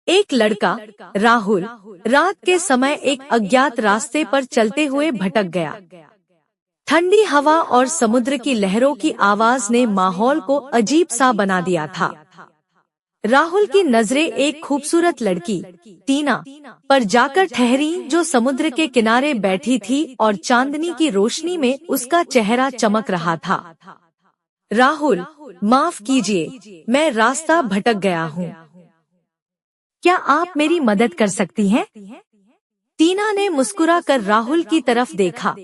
एक लड़का राहुल रात के समय एक अज्ञात रास्ते पर चलते हुए भटक गया। ठंडी हवा और समुद्र की लहरों की आवाज ने माहौल को अजीब सा बना दिया था। राहुल की नजरें एक खूबसूरत लड़की टीना पर जाकर ठहरी, जो समुद्र के किनारे बैठी थी और चांदनी की रोशनी में उसका चेहरा चमक रहा था। राहुल, माफ कीजिए, मैं रास्ता भटक गया हूँ। क्या आप मेरी मदद कर सकती हैं? टीना ने मुस्कुराकर राहुल की तरफ देखा।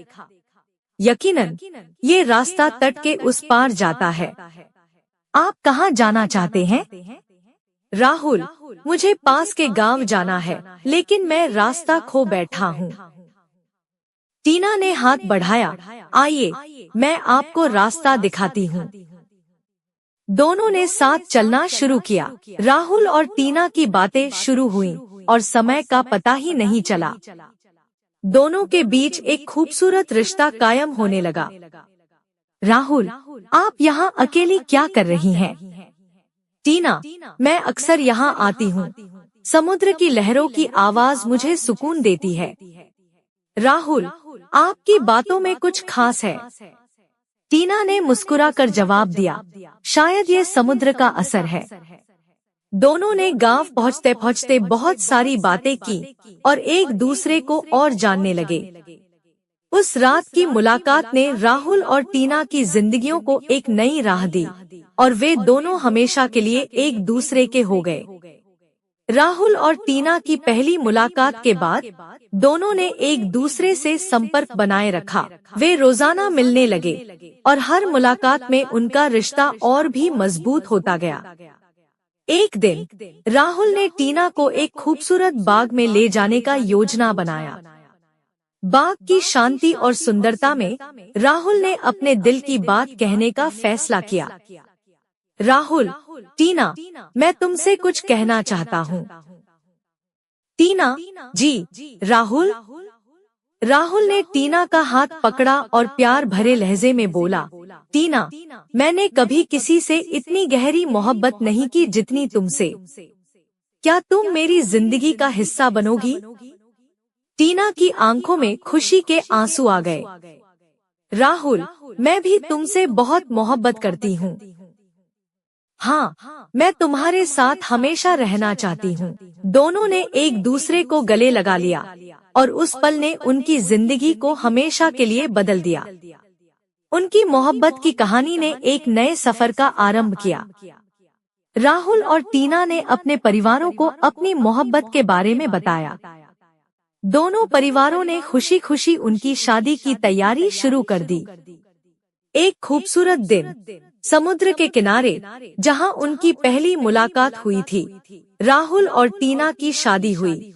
यकीनन, ये रास्ता तट के उस पार जाता है। आप कहाँ जाना चाहते हैं? राहुल, मुझे पास के गांव जाना है, लेकिन मैं रास्ता खो बैठा हूँ। टीना ने हाथ बढ़ाया। आइए, मैं आपको रास्ता दिखाती हूँ। दोनों ने साथ चलना शुरू किया। राहुल और टीना की बातें शुरू हुईं और समय का पता ही नहीं चला। दोनों के बीच एक खूबसूरत रिश्ता कायम होने लगा। राहुल, आप यहाँ अकेली क्या कर रही हैं? टीना, मैं अक्सर यहाँ आती हूँ। समुद्र की लहरों की आवाज मुझे सुकून देती है। राहुल, आपकी बातों में कुछ खास है। टीना ने मुस्कुराकर जवाब दिया। शायद ये समुद्र का असर है। दोनों ने गांव पहुँचते पहुँचते बहुत सारी बातें की और एक दूसरे को और जानने लगे। उस रात की मुलाकात ने राहुल और टीना की जिंदगियों को एक नई राह दी और वे दोनों हमेशा के लिए एक दूसरे के हो गए। राहुल और टीना की पहली मुलाकात के बाद दोनों ने एक दूसरे से संपर्क बनाए रखा। वे रोजाना मिलने लगे और हर मुलाकात में उनका रिश्ता और भी मजबूत होता गया। एक दिन राहुल ने टीना को एक खूबसूरत बाग में ले जाने का योजना बनाया। बाग की शांति और सुंदरता में राहुल ने अपने दिल की बात कहने का फैसला किया। राहुल, टीना, मैं तुमसे कुछ कहना चाहता हूँ। टीना, जी राहुल। राहुल ने टीना का हाथ पकड़ा और प्यार भरे लहजे में बोला, टीना, मैंने कभी किसी से इतनी गहरी मोहब्बत नहीं की जितनी तुमसे। क्या तुम मेरी जिंदगी का हिस्सा बनोगी? टीना की आंखों में खुशी के आंसू आ गए। राहुल, मैं भी तुमसे बहुत मोहब्बत करती हूँ। हाँ, मैं तुम्हारे साथ हमेशा रहना चाहती हूँ। दोनों ने एक दूसरे को गले लगा लिया और उस पल ने उनकी जिंदगी को हमेशा के लिए बदल दिया। उनकी मोहब्बत की कहानी ने एक नए सफर का आरंभ किया। राहुल और टीना ने अपने परिवारों को अपनी मोहब्बत के बारे में बताया। दोनों परिवारों ने खुशी खुशी उनकी शादी की तैयारी शुरू कर दी। एक खूबसूरत दिन समुद्र के किनारे, जहां उनकी पहली मुलाकात हुई थी, राहुल और टीना की शादी हुई।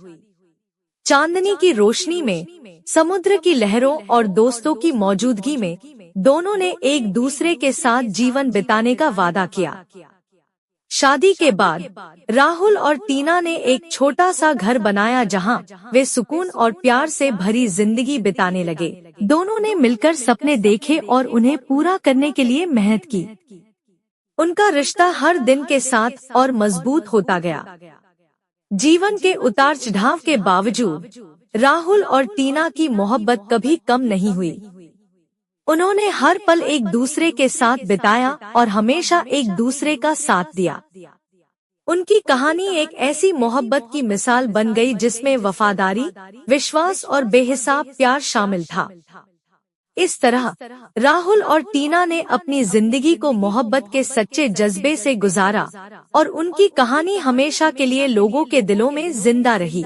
चांदनी की रोशनी में, समुद्र की लहरों और दोस्तों की मौजूदगी में दोनों ने एक दूसरे के साथ जीवन बिताने का वादा किया। शादी के बाद राहुल और टीना ने एक छोटा सा घर बनाया जहां वे सुकून और प्यार से भरी जिंदगी बिताने लगे। दोनों ने मिलकर सपने देखे और उन्हें पूरा करने के लिए मेहनत की। उनका रिश्ता हर दिन के साथ और मजबूत होता गया। जीवन के उतार चढ़ाव के बावजूद राहुल और टीना की मोहब्बत कभी कम नहीं हुई। उन्होंने हर पल एक दूसरे के साथ बिताया और हमेशा एक दूसरे का साथ दिया। उनकी कहानी एक ऐसी मोहब्बत की मिसाल बन गई जिसमें वफादारी, विश्वास और बेहिसाब प्यार शामिल था। इस तरह राहुल और टीना ने अपनी जिंदगी को मोहब्बत के सच्चे जज्बे से गुजारा और उनकी कहानी हमेशा के लिए लोगों के दिलों में जिंदा रही।